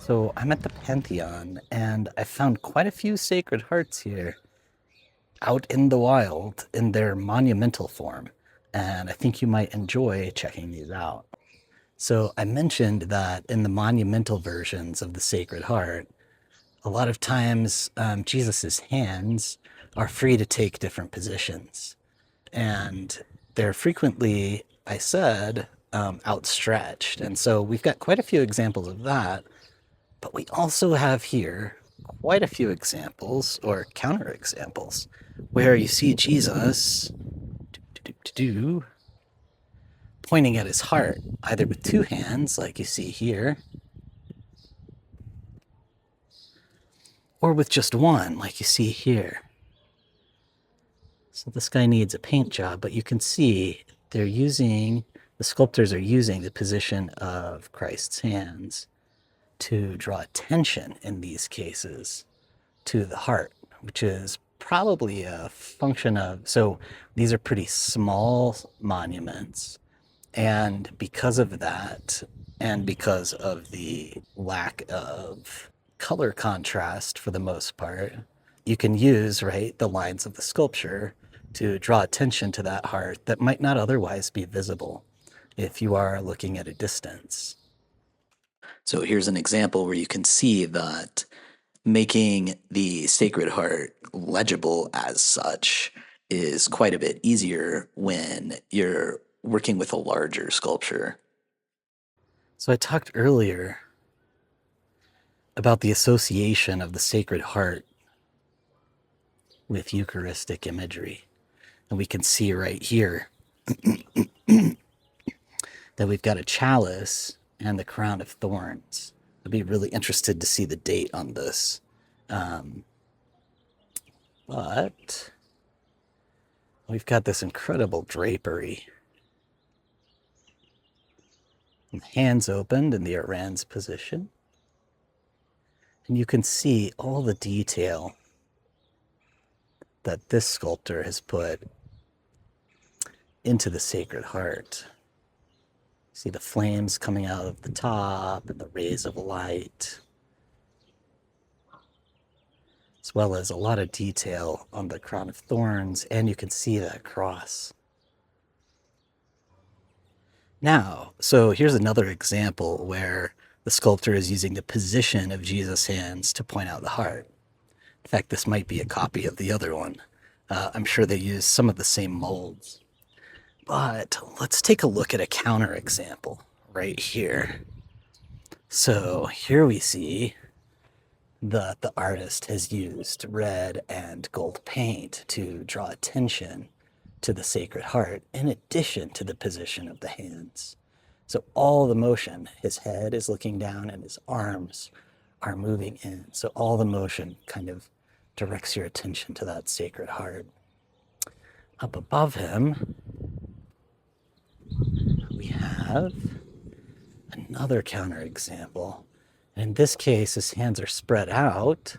So I'm at the Pantheon and I found quite a few Sacred Hearts here out in the wild in their monumental form. And I think you might enjoy checking these out. So I mentioned that in the monumental versions of the Sacred Heart, a lot of times Jesus's hands are free to take different positions. And they're frequently, I said, outstretched. And so we've got quite a few examples of that. But we also have here quite a few examples or counterexamples where you see Jesus pointing at his heart, either with two hands, like you see here, or with just one, like you see here. So this guy needs a paint job, but you can see the sculptors are using the position of Christ's hands to draw attention in these cases to the heart, which is probably a function of, so these are pretty small monuments. And because of that, and because of the lack of color contrast for the most part, you can use, right, the lines of the sculpture to draw attention to that heart that might not otherwise be visible if you are looking at a distance. So here's an example where you can see that making the Sacred Heart legible as such is quite a bit easier when you're working with a larger sculpture. So I talked earlier about the association of the Sacred Heart with Eucharistic imagery. And we can see right here that we've got a chalice and the crown of thorns. I'd be really interested to see the date on this. But we've got this incredible drapery. And hands opened in the Aran's position. And you can see all the detail that this sculptor has put into the Sacred Heart. See the flames coming out of the top and the rays of light, as well as a lot of detail on the crown of thorns, and you can see that cross. Now, so here's another example where the sculptor is using the position of Jesus' hands to point out the heart. In fact, this might be a copy of the other one. I'm sure they use some of the same molds. But let's take a look at a counterexample right here. So here we see that the artist has used red and gold paint to draw attention to the Sacred Heart in addition to the position of the hands. So all the motion, his head is looking down and his arms are moving in. So all the motion kind of directs your attention to that Sacred Heart. Up above him, we have another counterexample. In this case, his hands are spread out,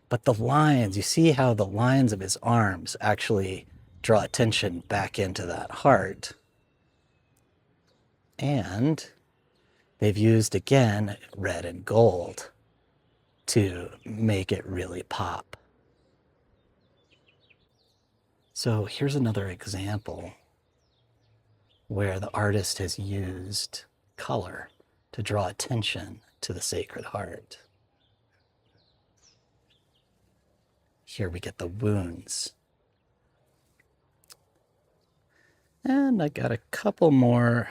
but the lines, you see how the lines of his arms actually draw attention back into that heart. And they've used, again, red and gold to make it really pop. So here's another example where the artist has used color to draw attention to the Sacred Heart. Here we get the wounds. And I got a couple more.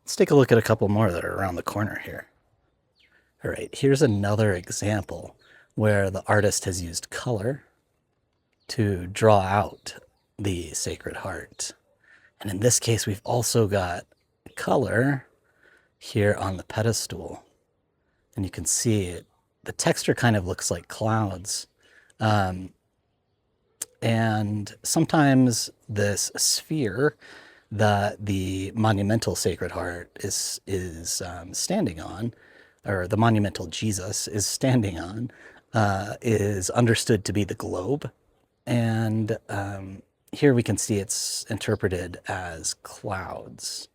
Let's take a look at a couple more that are around the corner here. All right, here's another example where the artist has used color to draw out the Sacred Heart. And in this case, we've also got color here on the pedestal. And you can see it, the texture kind of looks like clouds. And sometimes this sphere that the monumental Sacred Heart is standing on, or the monumental Jesus is standing on, is understood to be the globe. And here we can see it's interpreted as clouds.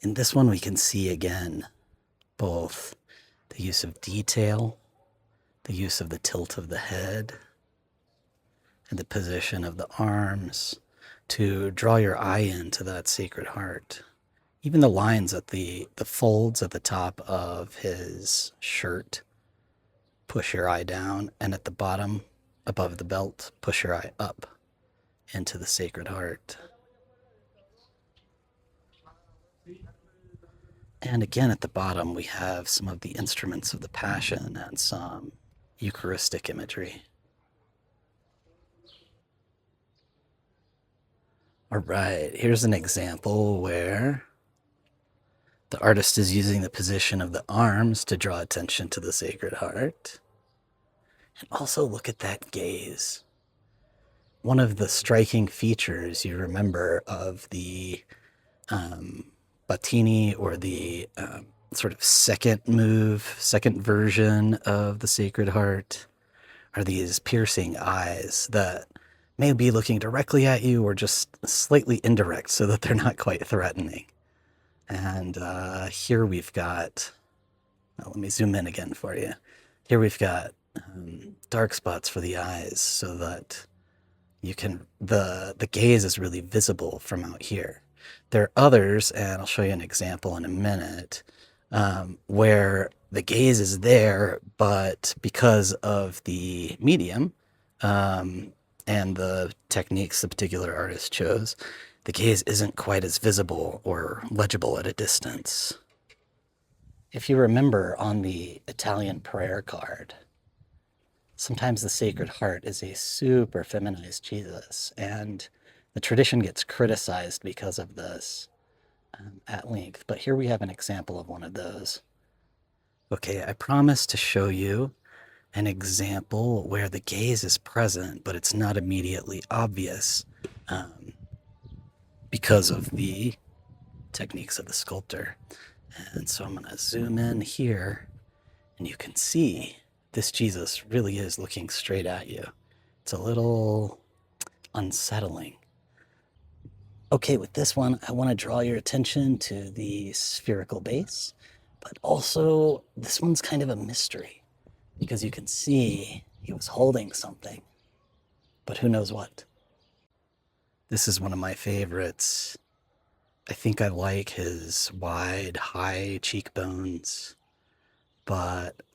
In this one, we can see again both the use of detail, the use of the tilt of the head, and the position of the arms to draw your eye into that Sacred Heart. Even the lines at the folds at the top of his shirt, push your eye down, and at the bottom, above the belt, push your eye up into the Sacred Heart. And again, at the bottom, we have some of the instruments of the Passion and some Eucharistic imagery. All right, here's an example where the artist is using the position of the arms to draw attention to the Sacred Heart. And also look at that gaze. One of the striking features you remember of the Battini, or the sort of second version of the Sacred Heart, are these piercing eyes that may be looking directly at you or just slightly indirect so that they're not quite threatening. And here we've got, let me zoom in again for you. Here we've got dark spots for the eyes so that you can, the gaze is really visible from out here. There are others, and I'll show you an example in a minute, where the gaze is there, but because of the medium and the techniques the particular artist chose, the gaze isn't quite as visible or legible at a distance. If you remember on the Italian prayer card, sometimes the Sacred Heart is a super feminized Jesus, and the tradition gets criticized because of this at length. But here we have an example of one of those. Okay, I promised to show you an example where the gaze is present, but it's not immediately obvious because of the techniques of the sculptor. And so I'm going to zoom in here, and you can see this Jesus really is looking straight at you. It's a little unsettling. Okay, with this one, I want to draw your attention to the spherical base, but also this one's kind of a mystery because you can see he was holding something, but who knows what. This is one of my favorites. I think I like his wide, high cheekbones,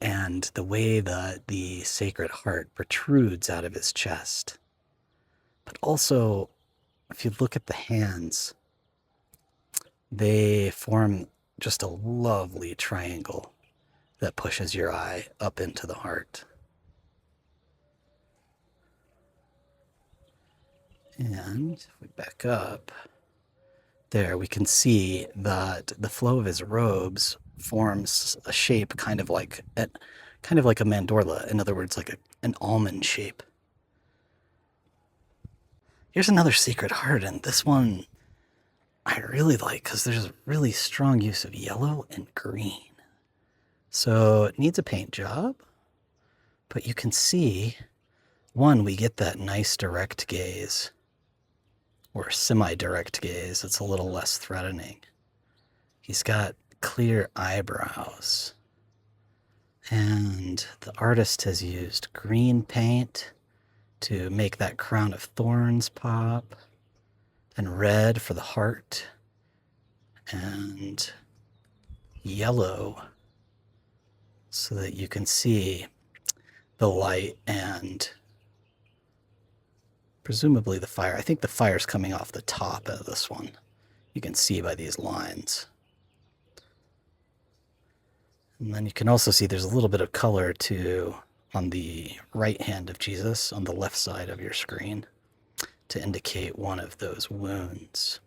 and the way that the Sacred Heart protrudes out of his chest. But also, if you look at the hands, they form just a lovely triangle that pushes your eye up into the heart. And if we back up, there we can see that the flow of his robes forms a shape kind of like a mandorla. In other words, like an almond shape. Here's another Sacred Heart, and this one I really like because there's a really strong use of yellow and green. So it needs a paint job, but you can see, one, we get that nice direct gaze, or semi-direct gaze. It's a little less threatening. He's got clear eyebrows, and the artist has used green paint to make that crown of thorns pop, and red for the heart, and yellow so that you can see the light and presumably the fire. I think the fire's coming off the top of this one. You can see by these lines. And then you can also see there's a little bit of color too on the right hand of Jesus, on the left side of your screen, to indicate one of those wounds.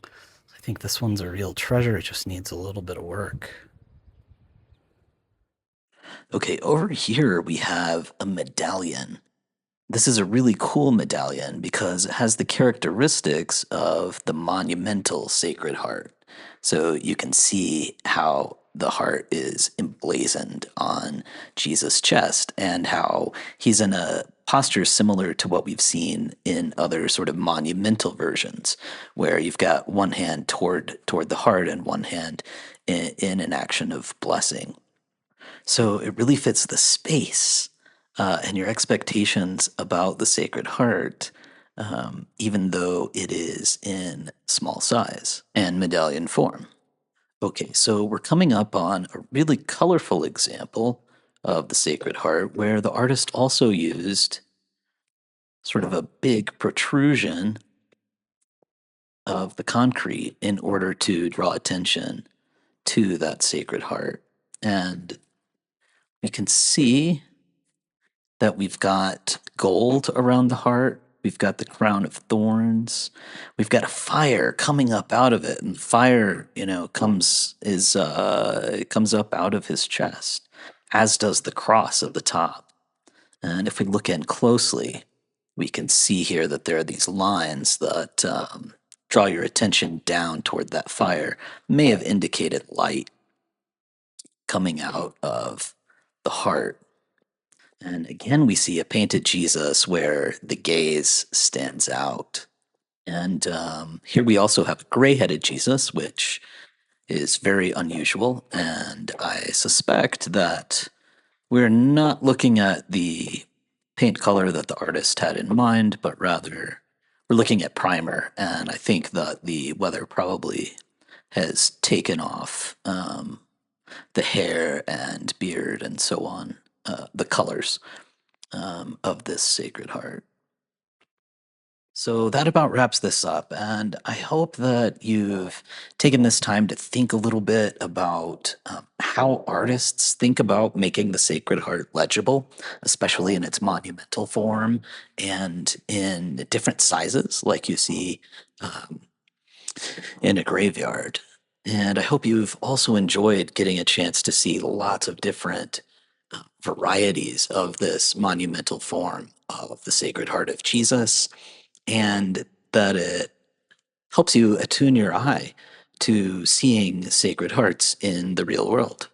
I think this one's a real treasure. It just needs a little bit of work. Okay, over here we have a medallion. This is a really cool medallion because it has the characteristics of the monumental Sacred Heart. So you can see how the heart is emblazoned on Jesus' chest and how he's in a posture similar to what we've seen in other sort of monumental versions, where you've got one hand toward the heart and one hand in an action of blessing. So it really fits the space and your expectations about the Sacred Heart, even though it is in small size and medallion form. Okay, so we're coming up on a really colorful example of the Sacred Heart where the artist also used sort of a big protrusion of the concrete in order to draw attention to that Sacred Heart. And you can see that we've got gold around the heart. We've got the crown of thorns. We've got a fire coming up out of it, and the fire, it comes up out of his chest, as does the cross of the top. And if we look in closely, we can see here that there are these lines that draw your attention down toward that fire, may have indicated light coming out of the heart. And again, we see a painted Jesus where the gaze stands out. And here we also have a gray headed Jesus, which is very unusual. And I suspect that we're not looking at the paint color that the artist had in mind, but rather we're looking at primer. And I think that the weather probably has taken off the hair and beard and so on, the colors of this Sacred Heart. So that about wraps this up, and I hope that you've taken this time to think a little bit about how artists think about making the Sacred Heart legible, especially in its monumental form and in different sizes, like you see um, in a graveyard. And I hope you've also enjoyed getting a chance to see lots of different varieties of this monumental form of the Sacred Heart of Jesus, and that it helps you attune your eye to seeing Sacred Hearts in the real world.